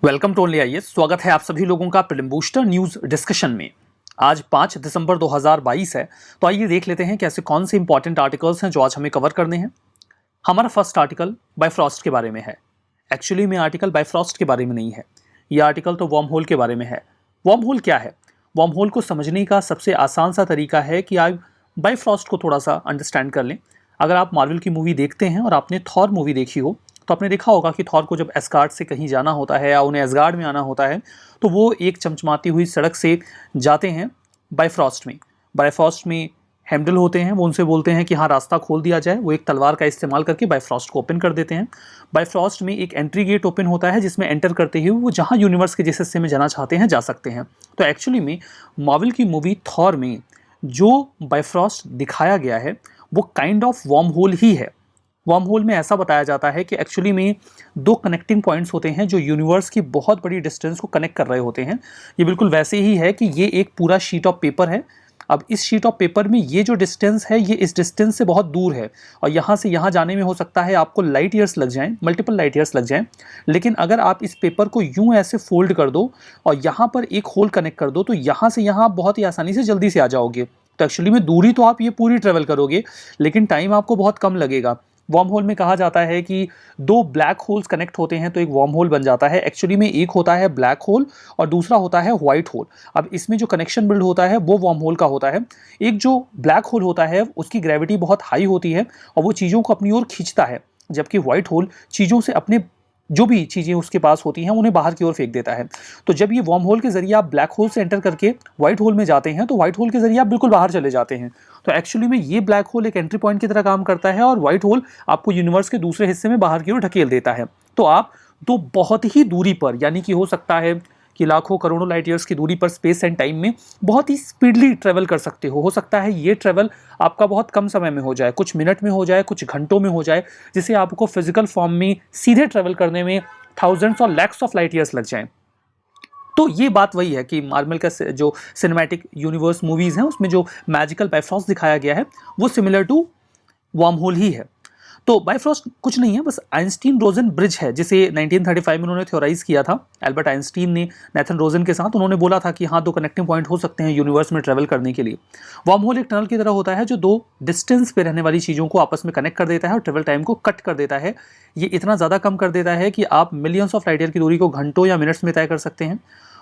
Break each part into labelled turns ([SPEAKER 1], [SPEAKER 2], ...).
[SPEAKER 1] Welcome to only IAS. स्वागत है आप सभी लोगों का प्रीलिम बूस्टर न्यूज डिस्कशन में। आज 5 दिसंबर 2022 है, तो आइए देख लेते हैं कि ऐसे कौन से इंपॉर्टेंट आर्टिकल्स हैं जो आज हमें कवर करने हैं। हमारा फर्स्ट आर्टिकल बाइफ्रॉस्ट के बारे में है। एक्चुअली में आर्टिकल बाइफ्रॉस्ट के बारे में नहीं है, यह आर्टिकल तो वर्म होल के बारे में है। वर्म होल क्या है? वर्म होल को समझने का सबसे आसान सा तरीका है कि आप बाइफ्रॉस्ट को थोड़ा सा अंडरस्टैंड कर लें। अगर आप मार्वल की मूवी देखते हैं और आपने थॉर मूवी देखी हो तो आपने देखा होगा कि थॉर को जब एस्गार्ड से कहीं जाना होता है या उन्हें एस्गार्ड में आना होता है तो वो एक चमचमाती हुई सड़क से जाते हैं बाइफ्रॉस्ट में। बाइफ्रॉस्ट में हेमडल होते हैं, वो उनसे बोलते हैं कि हाँ रास्ता खोल दिया जाए। वो एक तलवार का इस्तेमाल करके बाइफ्रॉस्ट को ओपन कर देते हैं। बाइफ्रॉस्ट में एक एंट्री गेट ओपन होता है जिसमें एंटर करते ही वो जहाँ यूनिवर्स के जिस हिस्से में जाना चाहते हैं जा सकते हैं। तो एक्चुअली में मार्वल की मूवी थॉर में जो बाइफ्रॉस्ट दिखाया गया है वो काइंड ऑफ वर्म होल ही है। वर्म होल में ऐसा बताया जाता है कि एक्चुअली में दो कनेक्टिंग पॉइंट्स होते हैं जो यूनिवर्स की बहुत बड़ी डिस्टेंस को कनेक्ट कर रहे होते हैं। ये बिल्कुल वैसे ही है कि ये एक पूरा शीट ऑफ पेपर है। अब इस शीट ऑफ पेपर में ये जो डिस्टेंस है ये इस डिस्टेंस से बहुत दूर है और यहाँ से यहाँ जाने में हो सकता है आपको लाइट ईयर्स लग जाएं, मल्टीपल लाइट ईयर्स लग जाएं। लेकिन अगर आप इस पेपर को यूं ऐसे फोल्ड कर दो और यहाँ पर एक होल कनेक्ट कर दो तो यहाँ से यहाँ आप बहुत ही आसानी से जल्दी से आ जाओगे। तो एक्चुअली में दूरी तो आप ये पूरी ट्रेवल करोगे लेकिन टाइम आपको बहुत कम लगेगा। वर्म होल में कहा जाता है कि दो ब्लैक होल्स कनेक्ट होते हैं तो एक वर्म होल बन जाता है। एक्चुअली में एक होता है ब्लैक होल और दूसरा होता है व्हाइट होल। अब इसमें जो कनेक्शन बिल्ड होता है वो वर्म होल का होता है। एक जो ब्लैक होल होता है उसकी ग्रेविटी बहुत हाई होती है और वो चीज़ों को अपनी ओर खींचता है, जबकि व्हाइट होल चीज़ों से अपने जो भी चीज़ें उसके पास होती हैं उन्हें बाहर की ओर फेंक देता है। तो जब ये वर्म होल के जरिए आप ब्लैक होल से एंटर करके व्हाइट होल में जाते हैं तो व्हाइट होल के जरिए आप बिल्कुल बाहर चले जाते हैं। तो एक्चुअली में ये ब्लैक होल एक एंट्री पॉइंट की तरह काम करता है और व्हाइट होल आपको यूनिवर्स के दूसरे हिस्से में बाहर की ओर ढकेल देता है। तो आप तो बहुत ही दूरी पर, यानी कि हो सकता है कि लाखों करोड़ों लाइट ईयर्स की दूरी पर स्पेस एंड टाइम में बहुत ही स्पीडली ट्रेवल कर सकते हो सकता है ये ट्रेवल आपका बहुत कम समय में हो जाए, कुछ मिनट में हो जाए, कुछ घंटों में हो जाए, जिसे आपको फिजिकल फॉर्म में सीधे ट्रेवल करने में थाउजेंड्स और लैक्स ऑफ लाइट ईयर्स लग जाएं। तो ये बात वही है कि मार्वल का जो सिनेमैटिक यूनिवर्स मूवीज हैं उसमें जो मैजिकल बाइफ्रॉस्ट दिखाया गया है वो सिमिलर टू वर्म होल ही है। तो बाइफ्रॉस्ट कुछ नहीं है, बस आइंस्टीन रोजन ब्रिज है जिसे 1935 में उन्होंने थ्योराइज किया था। एल्बर्ट आइंस्टीन ने नेथन रोजन के साथ उन्होंने बोला था कि हाँ दो कनेक्टिंग पॉइंट हो सकते हैं यूनिवर्स में ट्रेवल करने के लिए। वर्म होल एक टनल की तरह होता है जो दो डिस्टेंस पे रहने वाली चीज़ों को आपस में कनेक्ट कर देता है और ट्रेवल टाइम को कट कर देता है। ये इतना ज़्यादा कम कर देता है कि आप मिलियंस ऑफ लाइट ईयर की दूरी को घंटों या मिनट्स में तय कर सकते हैं।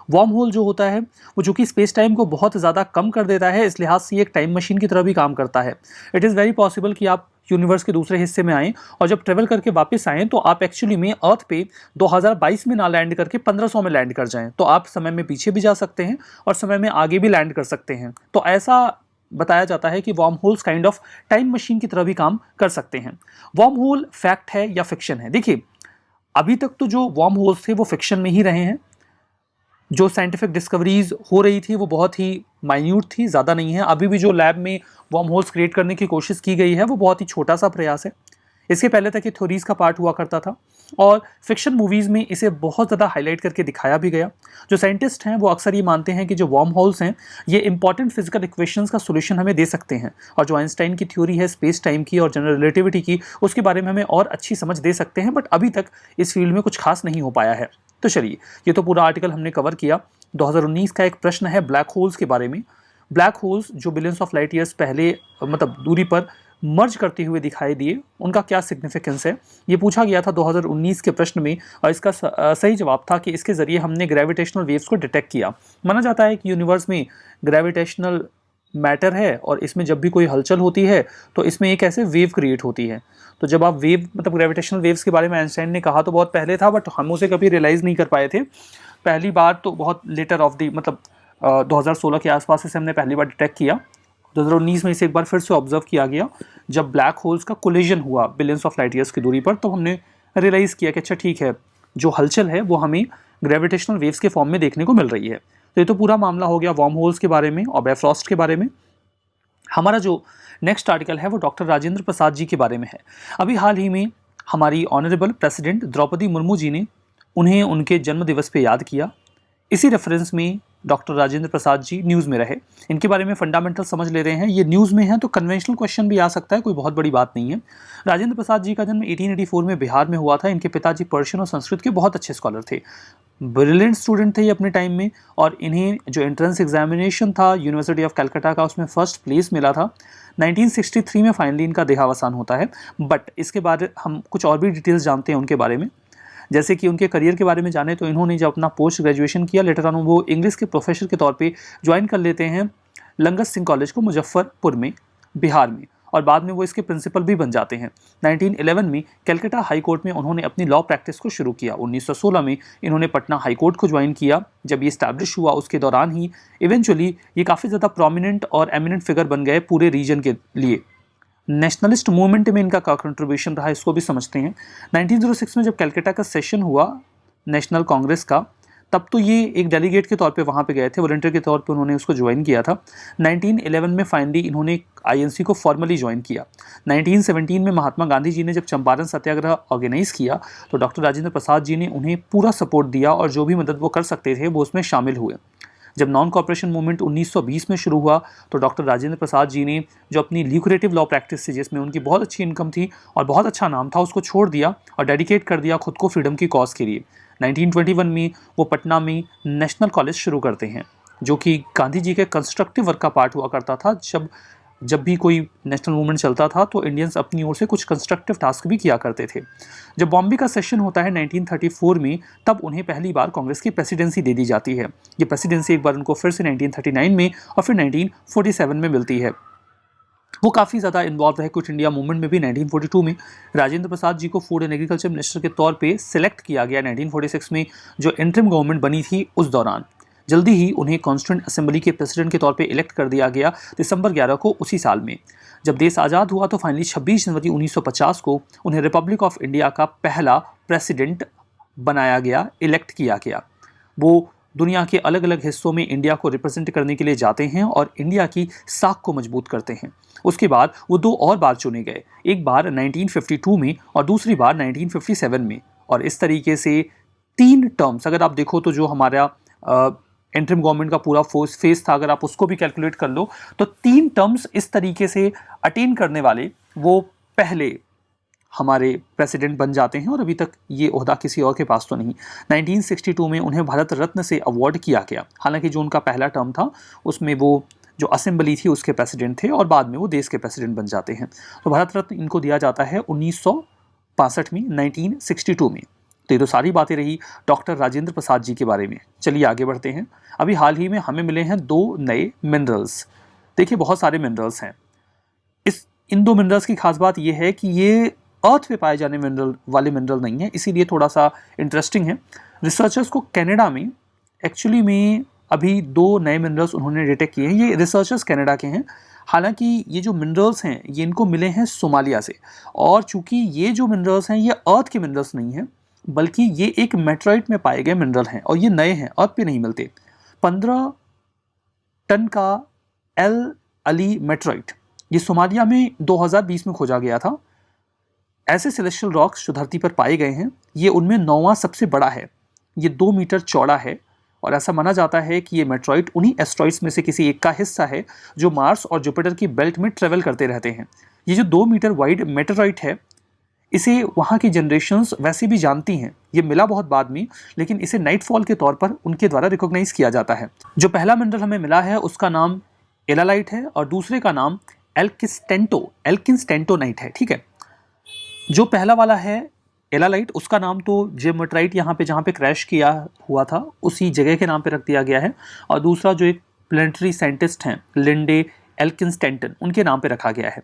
[SPEAKER 1] वर्म होल जो होता है वो चूंकि स्पेस टाइम को बहुत ज़्यादा कम कर देता है, इस लिहाज से ये एक टाइम मशीन की तरह भी काम करता है। इट इज़ वेरी पॉसिबल कि आप यूनिवर्स के दूसरे हिस्से में आएँ और जब ट्रेवल करके वापस आएँ तो आप एक्चुअली में अर्थ पे 2022 में ना लैंड करके 1500 में लैंड कर जाएं। तो आप समय में पीछे भी जा सकते हैं और समय में आगे भी लैंड कर सकते हैं। तो ऐसा बताया जाता है कि worm holes kind of time machine की तरह भी काम कर सकते हैं। वर्म होल फैक्ट है या फिक्शन है? देखिए, अभी तक तो जो वर्म होल्स थे वो फिक्शन में ही रहे हैं। जो साइंटिफिक डिस्कवरीज हो रही थी वो बहुत ही माइन्यूट थी, ज़्यादा नहीं है। अभी भी जो लैब में वर्म होल्स क्रिएट करने की कोशिश की गई है वो बहुत ही छोटा सा प्रयास है। इसके पहले तक ये थ्योरीज का पार्ट हुआ करता था और फिक्शन मूवीज़ में इसे बहुत ज़्यादा हाईलाइट करके दिखाया भी गया। जो साइंटिस्ट हैं वो अक्सर ये मानते हैं कि जो वर्म होल्स हैं ये इंपॉर्टेंट फिजिकल इक्वेशंस का सोल्यूशन हमें दे सकते हैं और जो आइंस्टाइन की थ्योरी है स्पेस टाइम की और जनरल रिलेटिविटी की उसके बारे में हमें और अच्छी समझ दे सकते हैं। बट अभी तक इस फील्ड में कुछ खास नहीं हो पाया है। तो चलिए, ये तो पूरा आर्टिकल हमने कवर किया। 2019 का एक प्रश्न है ब्लैक होल्स के बारे में। ब्लैक होल्स जो बिलियंस ऑफ लाइट ईयर्स पहले मतलब दूरी पर मर्ज करते हुए दिखाई दिए, उनका क्या सिग्निफिकेंस है, ये पूछा गया था 2019 के प्रश्न में। और इसका सही जवाब था कि इसके ज़रिए हमने ग्रेविटेशनल वेव्स को डिटेक्ट किया। माना जाता है कि यूनिवर्स में ग्रेविटेशनल मैटर है और इसमें जब भी कोई हलचल होती है तो इसमें एक ऐसे वेव क्रिएट होती है। तो जब आप वेव मतलब ग्रेविटेशनल वेव्स के बारे में आइंस्टाइन ने कहा तो बहुत पहले था, बट हम उसे कभी रियलाइज़ नहीं कर पाए थे। पहली बार तो बहुत लेटर ऑफ दी मतलब 2016 के आसपास इसे हमने पहली बार डिटेक्ट किया। 2019 में इसे एक बार फिर से ऑब्जर्व किया गया जब ब्लैक होल्स का कोलिजन हुआ बिलियंस ऑफ लाइट ईयर्स की दूरी पर। तो हमने रियलाइज़ किया कि अच्छा ठीक है, जो हलचल है वो हमें ग्रेविटेशनल वेव्स के फॉर्म में देखने को मिल रही है। तो ये तो पूरा मामला हो गया वर्म होल्स के बारे में और बाइफ्रॉस्ट के बारे में। हमारा जो नेक्स्ट आर्टिकल है वो डॉक्टर राजेंद्र प्रसाद जी के बारे में है। अभी हाल ही में हमारी ऑनरेबल प्रेसिडेंट द्रौपदी मुर्मू जी ने उन्हें उनके जन्म दिवस पे याद किया। इसी रेफरेंस में डॉक्टर राजेंद्र प्रसाद जी न्यूज़ में रहे। इनके बारे में फंडामेंटल समझ ले रहे हैं। ये न्यूज़ में है तो कन्वेंशनल क्वेश्चन भी आ सकता है, कोई बहुत बड़ी बात नहीं है। राजेंद्र प्रसाद जी का जन्म 1884 में बिहार में हुआ था। इनके पिताजी पर्शियन और संस्कृत के बहुत अच्छे स्कॉलर थे, ब्रिलियंट स्टूडेंट थे ये अपने टाइम में, और इन्हें जो एंट्रेंस एग्जामिनेशन था यूनिवर्सिटी ऑफ कलकत्ता का, उसमें फर्स्ट प्लेस मिला था। 1963 में फाइनली इनका देहावसान होता है। बट इसके बाद हम कुछ और भी डिटेल्स जानते हैं उनके बारे में। जैसे कि उनके करियर के बारे में जाने तो इन्होंने जब अपना पोस्ट ग्रेजुएशन किया, लेटर ऑन वो इंग्लिश के प्रोफेसर के तौर पे ज्वाइन कर लेते हैं लंगत सिंह कॉलेज को मुजफ्फरपुर में, बिहार में, और बाद में वो इसके प्रिंसिपल भी बन जाते हैं। 1911 में कलकत्ता हाई कोर्ट में उन्होंने अपनी लॉ प्रैक्टिस को शुरू किया। 1916 में इन्होंने पटना हाई कोर्ट को ज्वाइन किया। जब ये इस्टेब्लिश हुआ उसके दौरान ही इवेंचुअली ये काफ़ी ज़्यादा प्रोमिनेंट और एमिनेंट फिगर बन गए पूरे रीजन के लिए। नेशनलिस्ट मूवमेंट में इनका क्या कंट्रीब्यूशन रहा इसको भी समझते हैं। 1906 में जब कलकत्ता का सेशन हुआ नेशनल कांग्रेस का, तब तो ये एक डेलीगेट के तौर पे वहाँ पे गए थे, वॉलंटियर के तौर पे उन्होंने उसको ज्वाइन किया था। 1911 में फाइनली इन्होंने आईएनसी को फॉर्मली ज्वाइन किया। 1917 में महात्मा गांधी जी ने जब चंपारण सत्याग्रह ऑर्गेनाइज किया तो डॉक्टर राजेंद्र प्रसाद जी ने उन्हें पूरा सपोर्ट दिया और जो भी मदद वो कर सकते थे वो उसमें शामिल हुए। जब नॉन कॉपरेशन मूवमेंट 1920 में शुरू हुआ तो डॉक्टर राजेंद्र प्रसाद जी ने जो अपनी ल्यूक्रेटिव लॉ प्रैक्टिस थी, जिसमें उनकी बहुत अच्छी इनकम थी और बहुत अच्छा नाम था, उसको छोड़ दिया और डेडिकेट कर दिया खुद को फ्रीडम की कॉज के लिए। 1921 में वो पटना में नेशनल कॉलेज शुरू करते हैं, जो कि गांधी जी के कंस्ट्रक्टिव वर्क का पार्ट हुआ करता था। जब भी कोई नेशनल मूवमेंट चलता था तो इंडियंस अपनी ओर से कुछ कंस्ट्रक्टिव टास्क भी किया करते थे। जब बॉम्बे का सेशन होता है 1934 में, तब उन्हें पहली बार कांग्रेस की प्रेसिडेंसी दे दी जाती है। ये प्रेसिडेंसी एक बार उनको फिर से 1939 में और फिर 1947 में मिलती है। वो काफ़ी ज़्यादा इन्वॉल्व रहे क्विट इंडिया मूवमेंट में भी। 1942 में राजेंद्र प्रसाद जी को फूड एंड एग्रीकल्चर मिनिस्टर के तौर पे सिलेक्ट किया गया। 1946 में जो इंटरिम गवर्नमेंट बनी थी उस दौरान जल्दी ही उन्हें कॉन्स्टिट्यूएंट असेंबली के प्रेसिडेंट के तौर पे इलेक्ट कर दिया गया दिसंबर 11 को उसी साल में। जब देश आज़ाद हुआ तो फाइनली 26 जनवरी 1950 को उन्हें रिपब्लिक ऑफ इंडिया का पहला प्रेसिडेंट बनाया गया, इलेक्ट किया गया। वो दुनिया के अलग अलग हिस्सों में इंडिया को रिप्रेजेंट करने के लिए जाते हैं और इंडिया की साख को मजबूत करते हैं। उसके बाद वो 2 और बार चुने गए, एक बार 1952 में और दूसरी बार 1957 में। और इस तरीके से 3 टर्म्स, अगर आप देखो तो जो हमारा इंटरिम गवर्नमेंट का पूरा फेज था, अगर आप उसको भी कैलकुलेट कर लो तो 3 टर्म्स इस तरीके से अटेन करने वाले वो पहले हमारे प्रेसिडेंट बन जाते हैं और अभी तक ये ओहदा किसी और के पास तो नहीं। 1962 में उन्हें भारत रत्न से अवार्ड किया गया। हालांकि जो उनका पहला टर्म था उसमें वो जो असेंबली थी उसके प्रेसिडेंट थे और बाद में वो देश के प्रेसिडेंट बन जाते हैं। तो भारत रत्न इनको दिया जाता है 1965 में, 1962 में। तो ये तो सारी बातें रही डॉक्टर राजेंद्र प्रसाद जी के बारे में। चलिए आगे बढ़ते हैं। अभी हाल ही में हमें मिले हैं 2 नए मिनरल्स। देखिए बहुत सारे मिनरल्स हैं। इन 2 मिनरल्स की खास बात यह है कि ये अर्थ पे पाए जाने वाले मिनरल नहीं है, इसीलिए थोड़ा सा इंटरेस्टिंग है। रिसर्चर्स को कनाडा में एक्चुअली में अभी 2 नए मिनरल्स उन्होंने डिटेक्ट किए हैं। ये रिसर्चर्स कनाडा के हैं। हालांकि ये जो मिनरल्स हैं ये इनको मिले हैं सोमालिया से, और चूंकि ये जो मिनरल्स हैं ये अर्थ के मिनरल्स नहीं हैं, बल्कि ये एक मेट्रोइट में पाए गए मिनरल हैं और ये नए हैं, अर्थ पे नहीं मिलते। 15 टन का एल अली मेट्रोइट ये सोमालिया में 2020 में खोजा गया था। ऐसे सेलेस्टियल रॉक्स जो धरती पर पाए गए हैं ये उनमें 9वां सबसे बड़ा है। ये 2 मीटर चौड़ा है और ऐसा माना जाता है कि ये मेट्रोइड उन्हीं एस्ट्रॉइड्स में से किसी एक का हिस्सा है जो मार्स और जुपिटर की बेल्ट में ट्रेवल करते रहते हैं। ये जो 2 मीटर वाइड मेटेरॉइड है, इसे वहाँ की जनरेशन्स वैसे भी जानती हैं। ये मिला बहुत बाद में, लेकिन इसे नाइटफॉल के तौर पर उनके द्वारा रिकॉग्नाइज किया जाता है। जो पहला मिनरल हमें मिला है उसका नाम एलालाइट है और दूसरे का नाम एल्किनस्टेंटोनाइट है। ठीक है, जो पहला वाला है एलालाइट उसका नाम तो जेमोट्राइट यहाँ पे जहाँ पे क्रैश किया हुआ था उसी जगह के नाम पे रख दिया गया है, और दूसरा जो एक प्लेनेटरी साइंटिस्ट हैं लिंडे एल्किनस्टेंटन उनके नाम पे रखा गया है।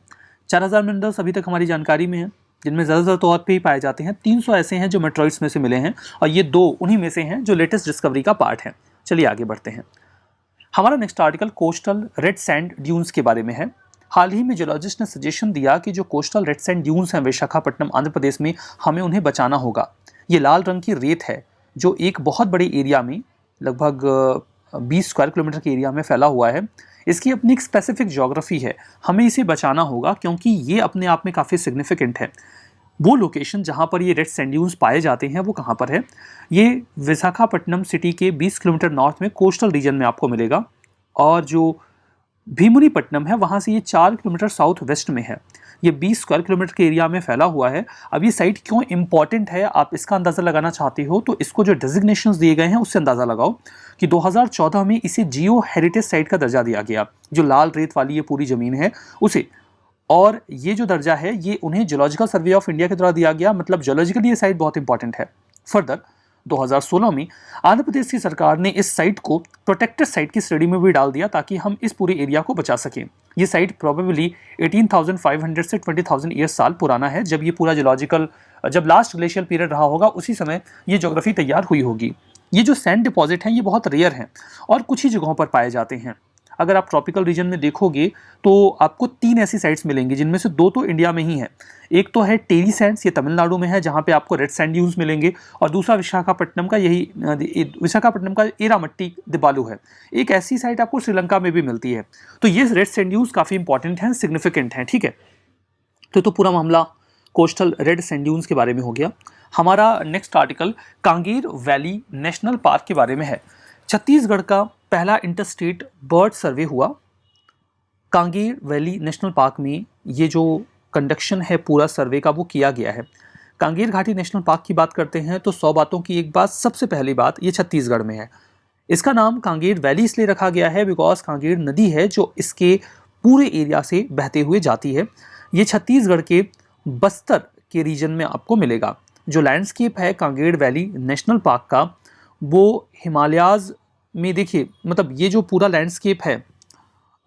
[SPEAKER 1] 4000 मिनरल्स अभी तक हमारी जानकारी में हैं, जिनमें ज़्यादातर तौर पे ही पाए जाते हैं। 300 ऐसे हैं जो मेट्रॉइड्स में से मिले हैं और ये 2 उन्हीं में से हैं जो लेटेस्ट डिस्कवरी का पार्ट है। चलिए आगे बढ़ते हैं। हमारा next article coastal red sand dunes के बारे में है। हाल ही में जियोलॉजिस्ट ने सजेशन दिया कि जो कोस्टल रेड सैंड ड्यून्स हैं विशाखापट्टनम आंध्र प्रदेश में, हमें उन्हें बचाना होगा। ये लाल रंग की रेत है जो एक बहुत बड़े एरिया में लगभग 20 स्क्वायर किलोमीटर के एरिया में फैला हुआ है। इसकी अपनी एक स्पेसिफिक ज्योग्राफी है, हमें इसे बचाना होगा क्योंकि ये अपने आप में काफ़ी सिग्निफिकेंट है। वो लोकेशन जहाँ पर ये रेड सैंड ड्यून्स पाए जाते हैं वो कहाँ पर है? ये विशाखापट्टनम सिटी के 20 किलोमीटर नॉर्थ में कोस्टल रीजन में आपको मिलेगा, और जो भीमुनीपट्टनम है वहाँ से ये 4 किलोमीटर साउथ वेस्ट में है। ये 20 स्क्वायर किलोमीटर के एरिया में फैला हुआ है। अब ये साइट क्यों इंपॉर्टेंट है, आप इसका अंदाज़ा लगाना चाहते हो तो इसको जो डेजिग्नेशंस दिए गए हैं उससे अंदाज़ा लगाओ कि 2014 में इसे जियो हेरिटेज साइट का दर्जा दिया गया। जो लाल रेत वाली ये पूरी ज़मीन है उसे, और ये जो दर्जा है ये उन्हें जियोलॉजिकल सर्वे ऑफ इंडिया के द्वारा दिया गया, मतलब जियोलॉजिकली ये साइट बहुत इंपॉर्टेंट है। फर्दर 2016 में आंध्र प्रदेश की सरकार ने इस साइट को प्रोटेक्टेड साइट की श्रेणी में भी डाल दिया ताकि हम इस पूरे एरिया को बचा सकें। ये साइट प्रोबेबली 18,500 से 20,000 ईयर्स साल पुराना है। जब ये पूरा जियोलॉजिकल, जब लास्ट ग्लेशियल पीरियड रहा होगा उसी समय ये ज्योग्राफी तैयार हुई होगी। ये जो सैंड डिपॉजिट हैं ये बहुत रेयर हैं और कुछ ही जगहों पर पाए जाते हैं। अगर आप ट्रॉपिकल रीजन में देखोगे तो आपको 3 ऐसी साइट्स मिलेंगी, जिनमें से 2 तो इंडिया में ही हैं। एक तो है टेरी सैंड्स, ये तमिलनाडु में है, जहाँ पे आपको रेड सैंड ड्यून्स मिलेंगे, और दूसरा विशाखापट्टनम का एरामट्टी दिबालू है। एक ऐसी साइट आपको श्रीलंका में भी मिलती है। तो ये रेड सैंड ड्यून्स काफ़ी इंपॉर्टेंट हैं, सिग्निफिकेंट हैं, ठीक है। तो पूरा मामला कोस्टल रेड सैंड ड्यून्स के बारे में हो गया। हमारा next article Kanger valley national park के बारे में है। छत्तीसगढ़ का पहला इंटरस्टेट बर्ड सर्वे हुआ। कांगेर वैली नेशनल पार्क में ये जो कंडक्शन है पूरा सर्वे का वो किया गया है। कांगेर घाटी नेशनल पार्क की बात करते हैं तो 100 बातों की एक बात, सबसे पहली बात, ये छत्तीसगढ़ में है। इसका नाम कांगेर वैली इसलिए रखा गया है बिकॉज कांगेर नदी है जो इसके पूरे एरिया से बहते हुए जाती है। ये छत्तीसगढ़ के बस्तर के रीजन में आपको मिलेगा। जो लैंडस्केप है कांगेर वैली नेशनल पार्क का वो हिमालयाज़ में, देखिए मतलब ये जो पूरा लैंडस्केप है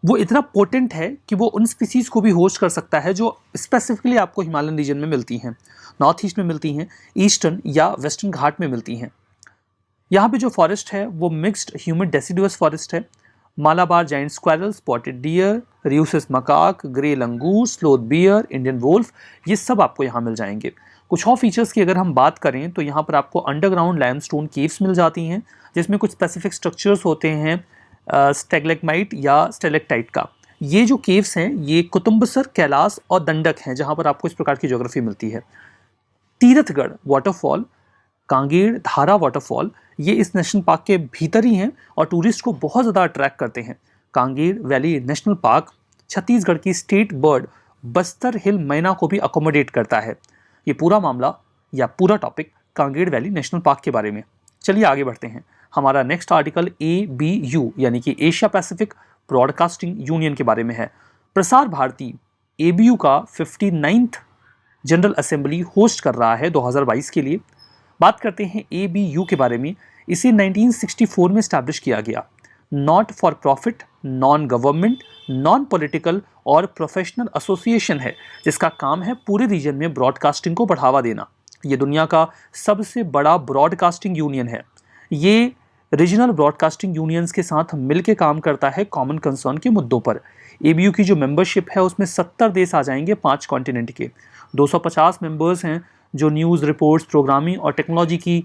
[SPEAKER 1] वो इतना पोटेंट है कि वो उन स्पीसीज़ को भी होस्ट कर सकता है जो स्पेसिफिकली आपको हिमालयन रीजन में मिलती हैं, नॉर्थ ईस्ट में मिलती हैं, ईस्टर्न या वेस्टर्न घाट में मिलती हैं। यहाँ पे जो फॉरेस्ट है वो मिक्स्ड ह्यूमिड डेसिडुअस फॉरेस्ट है। Malabar giant squirrel, spotted deer, rhesus macaque, grey langur, sloth bear, Indian wolf, ये सब आपको यहाँ मिल जाएंगे। कुछ और फीचर्स की अगर हम बात करें तो यहाँ पर आपको अंडरग्राउंड लाइमस्टोन केव्स मिल जाती हैं जिसमें कुछ स्पेसिफिक स्ट्रक्चर्स होते हैं स्टेगलेगमाइट या स्टेलेक्टाइट का। ये जो केव्स हैं ये कुतुम्बसर, कैलाश और दंडक हैं जहाँ पर आपको इस प्रकार की ज्योग्राफी मिलती है। तीरथगढ़ वाटरफॉल, कांगेर धारा वाटरफॉल, ये इस नेशनल पार्क के भीतर ही हैं और टूरिस्ट को बहुत ज़्यादा अट्रैक्ट करते हैं। Kanger valley national park Chhattisgarh की स्टेट बर्ड बस्तर हिल मैना को भी अकोमोडेट करता है। ये पूरा मामला या पूरा topic Kanger valley national park के बारे में। चलिए आगे बढ़ते हैं। हमारा नेक्स्ट आर्टिकल ABU यानी कि एशिया पैसिफिक ब्रॉडकास्टिंग यूनियन के बारे में है। प्रसार भारती ABU का 59th जनरल असेंबली होस्ट कर रहा है 2022 के लिए। बात करते हैं ABU के बारे में। इसे 1964 में स्टैब्लिश किया गया। Not for profit, non government, non political और प्रोफेशनल एसोसिएशन है जिसका काम है पूरे रीजन में ब्रॉडकास्टिंग को बढ़ावा देना। ये दुनिया का सबसे बड़ा ब्रॉडकास्टिंग यूनियन है। ये रीजनल ब्रॉडकास्टिंग यूनियंस के साथ मिलकर काम करता है कॉमन कंसर्न के मुद्दों पर। ABU की जो मेंबरशिप है उसमें 70 देश आ जाएंगे 5 कॉन्टिनेंट के। 250 मेंबर्स हैं जो न्यूज़ रिपोर्ट्स, प्रोग्रामिंग और टेक्नोलॉजी की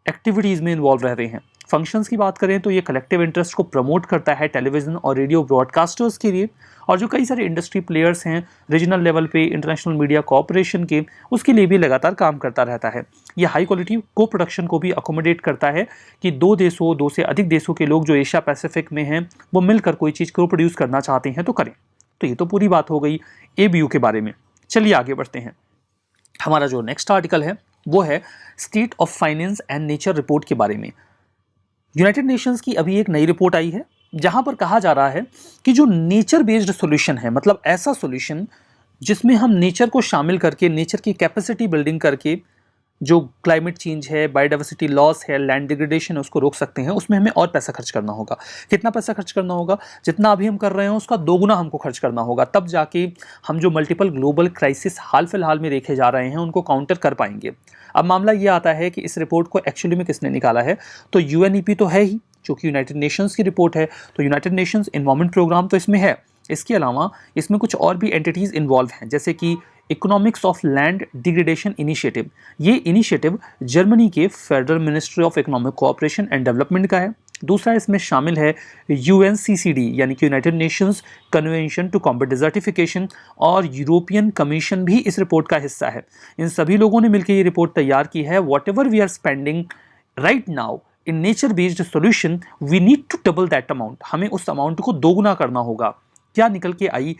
[SPEAKER 1] एक्टिविटीज़ में इन्वॉल्व रह रहे हैं। फंक्शंस की बात करें तो ये कलेक्टिव इंटरेस्ट को प्रमोट करता है टेलीविज़न और रेडियो ब्रॉडकास्टर्स के लिए, और जो कई सारे इंडस्ट्री प्लेयर्स हैं रीजनल लेवल पे इंटरनेशनल मीडिया कॉर्पोरेशन के, उसके लिए भी लगातार काम करता रहता है। ये हाई क्वालिटी को प्रोडक्शन को भी अकोमोडेट करता है कि 2 से अधिक देशों के लोग जो एशिया पैसिफिक में हैं वो मिलकर कोई चीज़ को प्रोड्यूस करना चाहते हैं तो करें। तो ये तो पूरी बात हो गई ABU के बारे में। चलिए आगे बढ़ते हैं। हमारा जो नेक्स्ट आर्टिकल है वो है state of finance and nature report के बारे में। यूनाइटेड नेशंस की अभी एक नई रिपोर्ट आई है जहां पर कहा जा रहा है कि जो नेचर बेस्ड सॉल्यूशन है, मतलब ऐसा सॉल्यूशन जिसमें हम नेचर को शामिल करके, नेचर की कैपेसिटी बिल्डिंग करके जो क्लाइमेट चेंज है, बायोडाइवर्सिटी लॉस है, लैंड डिग्रेडेशन है, उसको रोक सकते हैं, उसमें हमें और पैसा खर्च करना होगा। कितना पैसा खर्च करना होगा? जितना अभी हम कर रहे हैं उसका 2 गुना हमको खर्च करना होगा, तब जाके हम जो मल्टीपल ग्लोबल क्राइसिस हाल फिलहाल में देखे जा रहे हैं उनको काउंटर कर पाएंगे। अब मामला ये आता है कि इस रिपोर्ट को एक्चुअली में किसने निकाला है? तो UNEP तो है ही, जो कि यूनाइटेड नेशंस की रिपोर्ट है, तो यूनाइटेड नेशंस एनवायरनमेंट प्रोग्राम तो इसमें है। इसके अलावा इसमें कुछ और भी एंटिटीज़ इन्वॉल्व हैं, जैसे कि economics of land degradation initiative. ये इनिशिएटिव जर्मनी के federal ministry of economic cooperation and development का है। दूसरा इसमें शामिल है UNCCD यानी कि United Nations Convention to Combat Desertification, और यूरोपियन कमीशन भी इस रिपोर्ट का हिस्सा है। इन सभी लोगों ने मिलकर ये रिपोर्ट तैयार की है। Whatever we are spending right now in nature based solution, we need to double that amount. हमें उस अमाउंट को दोगुना करना होगा। क्या निकल के आई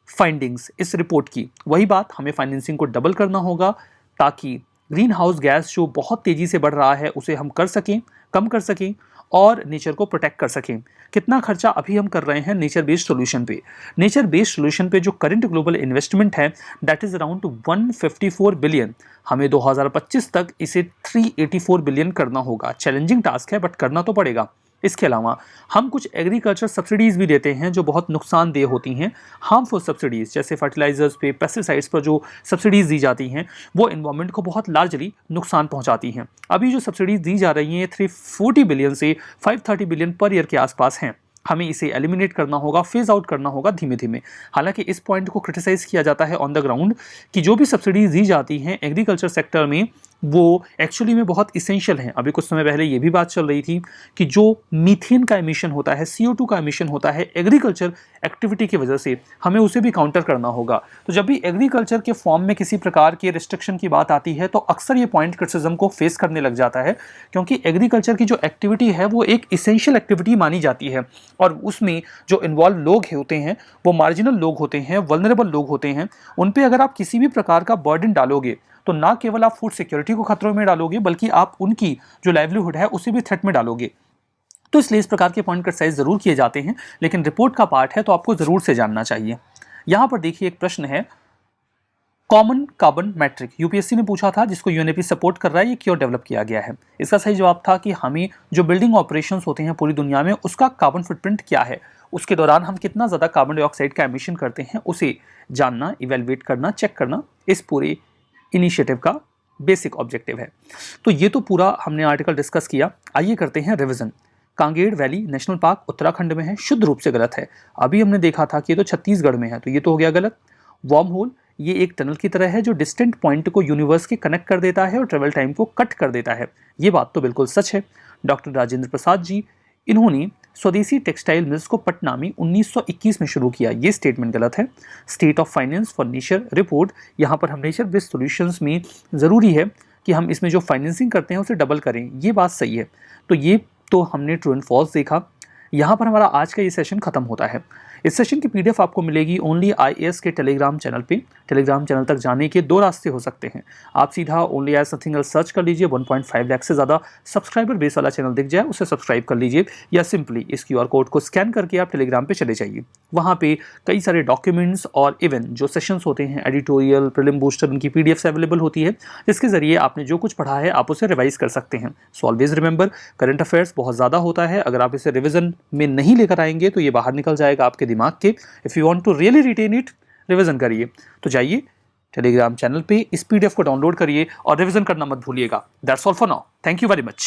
[SPEAKER 1] फाइंडिंग्स इस रिपोर्ट की? वही बात, हमें फाइनेंसिंग को डबल करना होगा ताकि ग्रीन हाउस गैस जो बहुत तेजी से बढ़ रहा है उसे हम कर सकें, कम कर सकें और नेचर को प्रोटेक्ट कर सकें। कितना खर्चा अभी हम कर रहे हैं नेचर बेस्ड सॉल्यूशन पे? नेचर बेस्ड सॉल्यूशन पे जो करंट ग्लोबल इन्वेस्टमेंट है दैट इज अराउंड 154 बिलियन। हमें 2025 तक इसे 384 बिलियन करना होगा। चैलेंजिंग टास्क है बट करना तो पड़ेगा। इसके अलावा हम कुछ एग्रीकल्चर सब्सिडीज भी देते हैं जो बहुत नुकसानदेह होती हैं। हार्मफुल सब्सिडीज जैसे फर्टिलाइजर्स पे, पेस्टिसाइड्स पर जो सब्सिडीज दी जाती हैं वो एनवायरनमेंट को बहुत लार्जली नुकसान पहुंचाती हैं। अभी जो सब्सिडीज दी जा रही हैं 340 बिलियन से 530 बिलियन पर ईयर के आसपास हैं। हमें इसे एलिमिनेट करना होगा, फेज आउट करना होगा धीमे धीमे। हालांकि इस पॉइंट को क्रिटिसाइज किया जाता है ऑन द ग्राउंड कि जो भी सब्सिडीज दी जाती हैं एग्रीकल्चर सेक्टर में वो एक्चुअली में बहुत इसेंशियल हैं। अभी कुछ समय पहले ये भी बात चल रही थी कि जो मीथेन का एमिशन होता है, CO2 का एमिशन होता है एग्रीकल्चर एक्टिविटी की वजह से, हमें उसे भी काउंटर करना होगा। तो जब भी एग्रीकल्चर के फॉर्म में किसी प्रकार के रिस्ट्रिक्शन की बात आती है तो अक्सर ये पॉइंट क्रिटिसिज्म को फेस करने लग जाता है, क्योंकि एग्रीकल्चर की जो एक्टिविटी है वो एक इसेंशियल एक्टिविटी मानी जाती है और उसमें जो इन्वॉल्व लोग होते हैं वो मार्जिनल लोग होते हैं, वल्नरेबल लोग होते हैं। उन पे अगर आप किसी भी प्रकार का बर्डन डालोगे तो ना केवल आप फूड सिक्योरिटी को खतरों में डालोगे बल्कि आप उनकी जो लाइवलीहुड है उसे भी थ्रेट में डालोगे। तो इसलिए इस प्रकार के पॉइंट क्रिटिसाइज जरूर किए जाते हैं, लेकिन रिपोर्ट का पार्ट है तो आपको जरूर से जानना चाहिए। यहां पर देखिए एक प्रश्न है, कॉमन कार्बन मैट्रिक यूपीएससी ने पूछा था, जिसको यूएनईपी सपोर्ट कर रहा है, ये क्यों डेवलप किया गया है? इसका सही जवाब था कि हमें जो बिल्डिंग ऑपरेशंस होते हैं पूरी दुनिया में उसका कार्बन फुटप्रिंट क्या है, उसके दौरान हम कितना ज़्यादा कार्बन डाइऑक्साइड का एमिशन करते हैं उसे जानना, इवेलुएट करना, चेक करना इस पूरे इनिशिएटिव का बेसिक ऑब्जेक्टिव है। तो ये तो पूरा हमने आर्टिकल डिस्कस किया। आइए करते हैं revision. Kanger valley national park Uttarakhand में है, शुद्ध रूप से गलत है। अभी हमने देखा था कि ये तो छत्तीसगढ़ में है, तो ये तो हो गया गलत। वार्म होल ये एक टनल की तरह है जो डिस्टेंट पॉइंट को यूनिवर्स के कनेक्ट कर देता है और ट्रेवल टाइम को कट कर देता है। ये बात तो बिल्कुल सच है। डॉक्टर राजेंद्र प्रसाद जी, इन्होंने स्वदेशी टेक्सटाइल मिल्स को पटना में 1921 में शुरू किया। ये स्टेटमेंट गलत है। State of finance for nature report, यहाँ पर हम नेचर बेस्ड सॉल्यूशंस में ज़रूरी है कि हम इसमें जो फाइनेंसिंग करते हैं उसे डबल करें, ये बात सही है। तो ये तो हमने ट्रू एंड फॉल्स देखा। यहाँ पर हमारा आज का ये सेशन खत्म होता है। इस सेशन की PDF आपको मिलेगी ओनली IAS के टेलीग्राम चैनल पे। टेलीग्राम चैनल तक जाने के दो रास्ते हो सकते हैं। आप सीधा only as nothing else search कर लीजिए, 1.5 लाख से ज़्यादा सब्सक्राइबर बेस वाला चैनल दिख जाए उसे सब्सक्राइब कर लीजिए, या सिंपली इस QR कोड को स्कैन करके आप टेलीग्राम पे चले जाइए। वहाँ पे कई सारे डॉक्यूमेंट्स और इवन जो सेशंस होते हैं एडिटोरियल, प्रीलिम बूस्टर, उनकी PDFs अवेलेबल होती है, जिसके जरिए आपने जो कुछ पढ़ा है आप उसे रिवाइज कर सकते हैं। So always remember, current affairs बहुत ज़्यादा होता है, अगर आप इसे रिविजन में नहीं लेकर आएंगे तो ये बाहर निकल जाएगा आपके दिमाग के। If you want to really retain it, revision करिए। तो जाइए टेलीग्राम चैनल पे इस PDF को डाउनलोड करिए और रिवीजन करना मत भूलिएगा। That's all for now, thank you very much.